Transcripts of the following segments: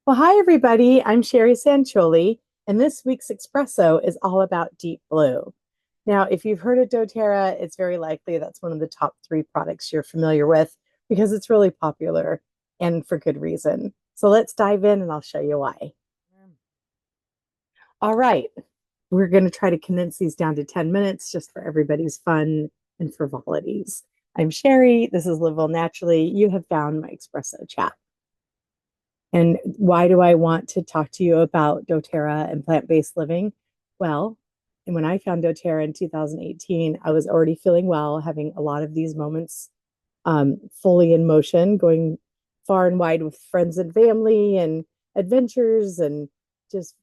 Well, hi, everybody. I'm Sherry Sancholi, and this week's espresso is all about Deep Blue. Now, if you've heard of doTERRA, it's very likely that's one of the top three products you're familiar with because it's really popular and for good reason. So let's dive in and I'll show you why. All right. We're going to try to condense these down to 10 minutes just for everybody's fun and frivolities. I'm Sherry. This is Live Well Naturally. You have found my espresso chat. And why do I want to talk to you about doTERRA and plant-based living? Well, and when I found doTERRA in 2018, I was already feeling well, having a lot of these moments fully in motion, going far and wide with friends and family and adventures, and just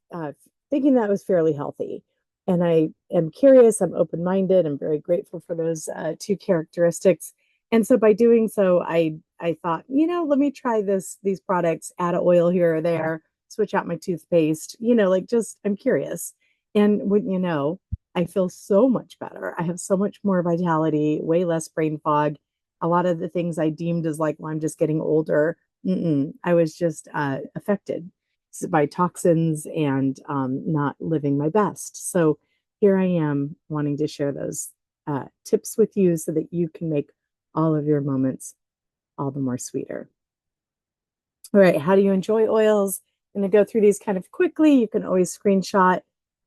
thinking that was fairly healthy. And I am curious, I'm open minded, I'm very grateful for those two characteristics. And so by doing so, I thought, let me try these products, add an oil here or there, switch out my toothpaste, like just I'm curious. And wouldn't you know, I feel so much better. I have so much more vitality, way less brain fog. A lot of the things I deemed as like, well, I'm just getting older. I was just affected by toxins and not living my best. So here I am wanting to share those tips with you so that you can make all of your moments all the more sweeter. All right, how do you enjoy oils? I'm going to go through these kind of quickly. You can always screenshot,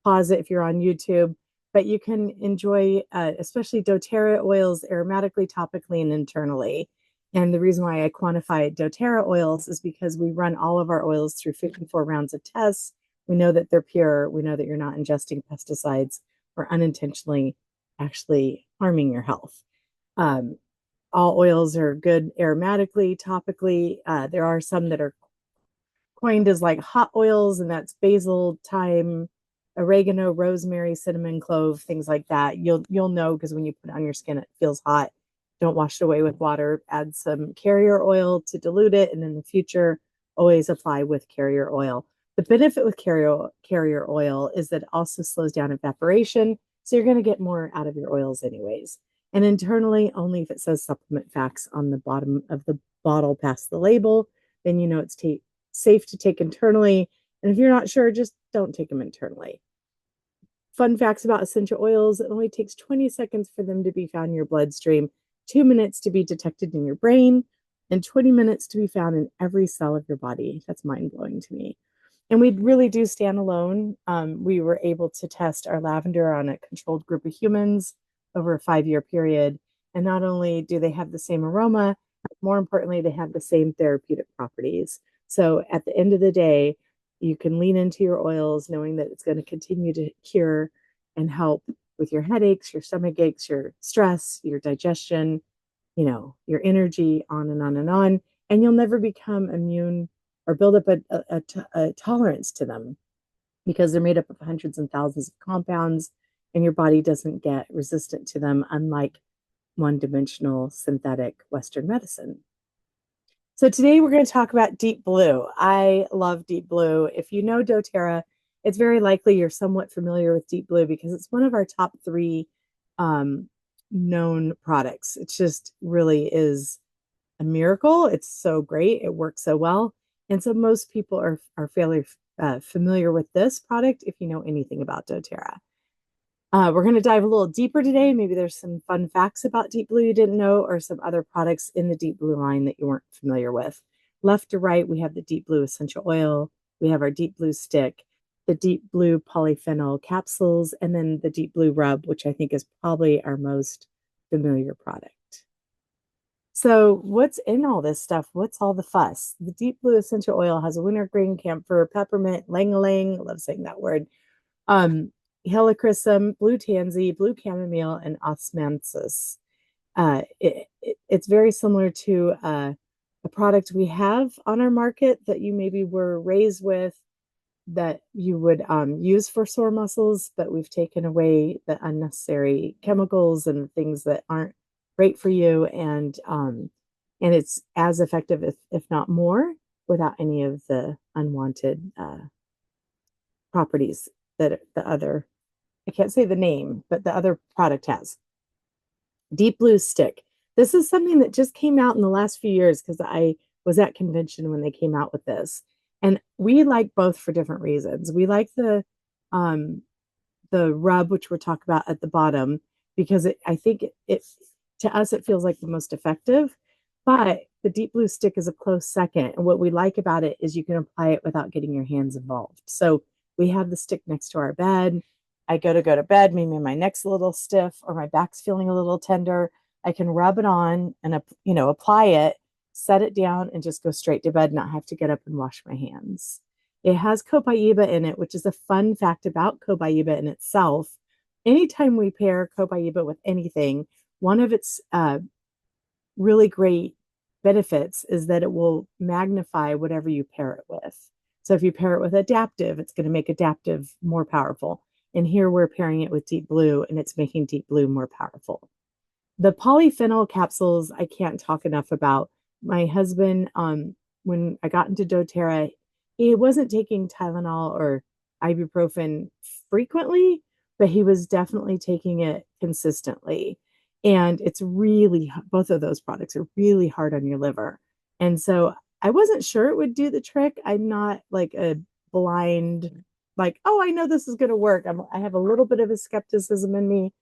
pause it if you're on YouTube, but you can enjoy, especially doTERRA oils, aromatically, topically, and internally. And the reason why I quantify doTERRA oils is because we run all of our oils through 54 rounds of tests. We know that they're pure. We know that you're not ingesting pesticides or unintentionally actually harming your health. Um, all oils are good aromatically, topically. There are some that are coined as like hot oils, and that's basil, thyme, oregano, rosemary, cinnamon, clove, things like that. You'll know because when you put it on your skin, it feels hot. Don't wash it away with water. Add some carrier oil to dilute it, and in the future, always apply with carrier oil. The benefit with carrier oil is that it also slows down evaporation, so you're going to get more out of your oils anyways. And internally, only if it says supplement facts on the bottom of the bottle past the label, then you know it's safe to take internally. And if you're not sure, just don't take them internally. Fun facts about essential oils: it only takes 20 seconds for them to be found in your bloodstream, 2 minutes to be detected in your brain, and 20 minutes to be found in every cell of your body. That's mind blowing to me. And we really do stand alone. We were able to test our lavender on a controlled group of humans over a 5-year period. And not only do they have the same aroma, more importantly, they have the same therapeutic properties. So at the end of the day, you can lean into your oils knowing that it's going to continue to cure and help with your headaches, your stomach aches, your stress, your digestion, your energy, on and on and on. And you'll never become immune or build up a tolerance to them because they're made up of hundreds and thousands of compounds, and your body doesn't get resistant to them, unlike one-dimensional synthetic Western medicine. So today we're going to talk about Deep Blue. I love Deep Blue. If you know doTERRA, it's very likely you're somewhat familiar with Deep Blue because it's one of our top three known products. It just really is a miracle. It's so great. It works so well. And so most people are fairly familiar with this product if you know anything about doTERRA. We're going to dive a little deeper today. Maybe there's some fun facts about Deep Blue you didn't know, or some other products in the Deep Blue line that you weren't familiar with. Left to right, we have the Deep Blue essential oil. We have our Deep Blue stick, the Deep Blue polyphenol capsules, and then the Deep Blue rub, which I think is probably our most familiar product. So what's in all this stuff? What's all the fuss? The Deep Blue essential oil has a wintergreen, camphor, peppermint, lang-a-lang, I love saying that word, helichrysum, blue tansy, blue chamomile, and osmanthus. It's very similar to a product we have on our market that you maybe were raised with that you would use for sore muscles, but we've taken away the unnecessary chemicals and things that aren't great for you, and it's as effective, if not more, without any of the unwanted properties that the other, I can't say the name, but the other product has. Deep Blue Stick. This is something that just came out in the last few years because I was at convention when they came out with this. And we like both for different reasons. We like um the rub, which we'll talk about at the bottom, because I think it to us it feels like the most effective. But the deep blue stick is a close second. And what we like about it is you can apply it without getting your hands involved. So we have the stick next to our bed. I go to bed, maybe my neck's a little stiff or my back's feeling a little tender. I can rub it on and apply it, set it down, and just go straight to bed, not have to get up and wash my hands. It has copaiba in it, which is a fun fact about copaiba in itself. Anytime we pair copaiba with anything, one of its really great benefits is that it will magnify whatever you pair it with. So if you pair it with adaptive, it's going to make adaptive more powerful. And here we're pairing it with deep blue, and it's making deep blue more powerful. The polyphenol capsules, I can't talk enough about. My husband, when I got into doTERRA, he wasn't taking Tylenol or ibuprofen frequently, but he was definitely taking it consistently. And it's really, both of those products are really hard on your liver. And so I wasn't sure it would do the trick. I'm not like a blind, like, oh, I know this is going to work. I have a little bit of a skepticism in me,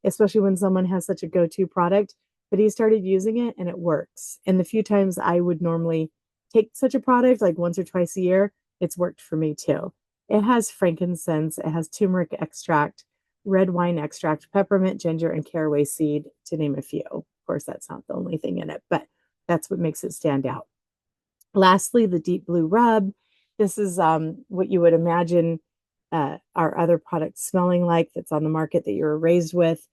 especially when someone has such a go-to product. But he started using it and it works. And the few times I would normally take such a product, like once or twice a year, it's worked for me too. It has frankincense, it has turmeric extract, red wine extract, peppermint, ginger, and caraway seed, to name a few. Of course, that's not the only thing in it, but that's what makes it stand out. Lastly, the deep blue rub. This is what you would imagine our other products smelling like that's on the market that you're raised with.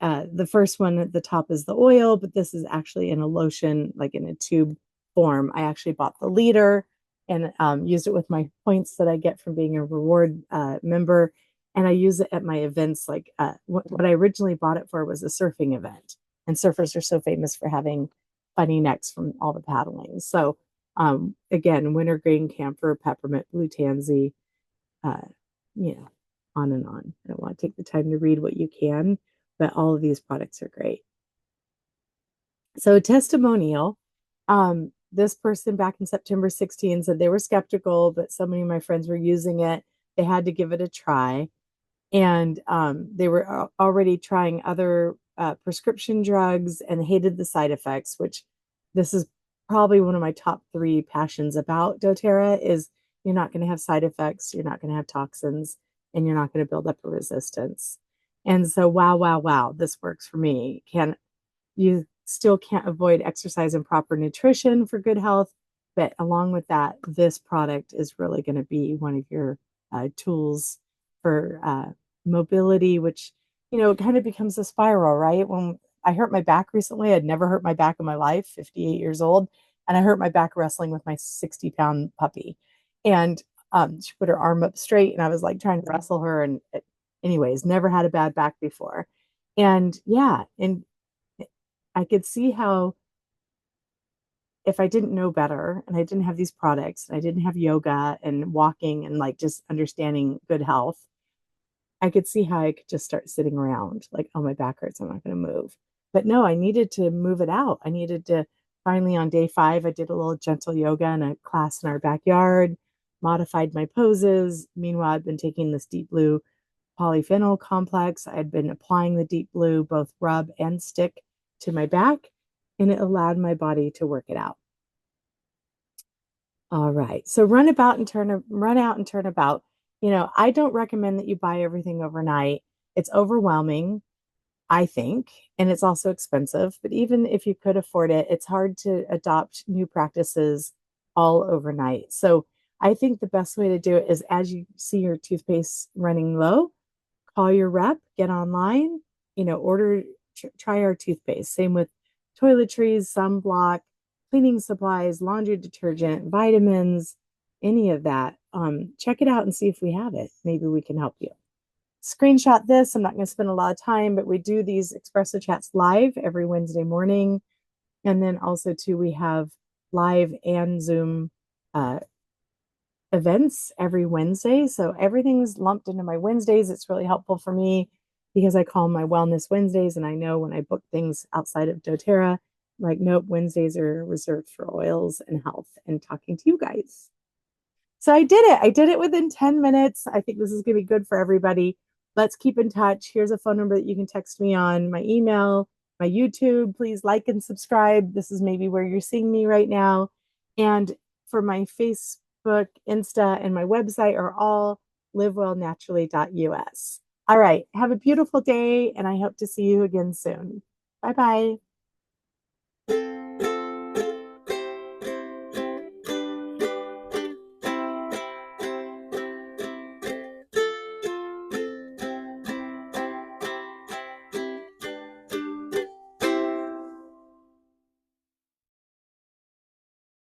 The first one at the top is the oil, but this is actually in a lotion, like in a tube form. I actually bought the liter and used it with my points that I get from being a reward member. And I use it at my events. Like what I originally bought it for was a surfing event. And surfers are so famous for having funny necks from all the paddling. So again, wintergreen, camphor, peppermint, blue tansy, uh, you know, on and on. I don't want to take the time to read what you can, but all of these products are great. So, testimonial. This person back in September 16 said they were skeptical, but so many of my friends were using it. They had to give it a try. And they were already trying other prescription drugs and hated the side effects, which this is probably one of my top three passions about doTERRA is you're not going to have side effects, you're not going to have toxins, and you're not going to build up a resistance. And so, wow, wow, wow, this works for me. You still can't avoid exercise and proper nutrition for good health, but along with that, this product is really going to be one of your tools for mobility, which, it kind of becomes a spiral, right? When I hurt my back recently, I'd never hurt my back in my life, 58 years old, and I hurt my back wrestling with my 60-pound puppy. And she put her arm up straight, and I was like trying to wrestle her. And anyways, never had a bad back before. And yeah, and I could see how if I didn't know better and I didn't have these products, and I didn't have yoga and walking and like just understanding good health, I could see how I could just start sitting around like, oh, my back hurts, I'm not going to move. But no, I needed to move it out. I needed to finally on day 5, I did a little gentle yoga in a class in our backyard, modified my poses. Meanwhile, I've been taking this deep blue polyphenol complex. I had been applying the deep blue, both rub and stick, to my back, and it allowed my body to work it out. All right. So run out and turn about. I don't recommend that you buy everything overnight. It's overwhelming, I think, and it's also expensive. But even if you could afford it, it's hard to adopt new practices all overnight. So I think the best way to do it is as you see your toothpaste running low, call your rep, get online, order, try our toothpaste. Same with toiletries, sunblock, cleaning supplies, laundry detergent, vitamins, any of that. Check it out and see if we have it. Maybe we can help you. Screenshot this. I'm not going to spend a lot of time, but we do these espresso chats live every Wednesday morning. And then also too, we have live and Zoom events every Wednesday. So everything's lumped into my Wednesdays. It's really helpful for me because I call them my Wellness Wednesdays. And I know when I book things outside of doTERRA, like, nope, Wednesdays are reserved for oils and health and talking to you guys. So I did it. I did it within 10 minutes. I think this is going to be good for everybody. Let's keep in touch. Here's a phone number that you can text me on, my email, my YouTube. Please like and subscribe. This is maybe where you're seeing me right now. And for my Facebook, Insta, and my website are all livewellnaturally.us. All right. Have a beautiful day, and I hope to see you again soon. Bye bye.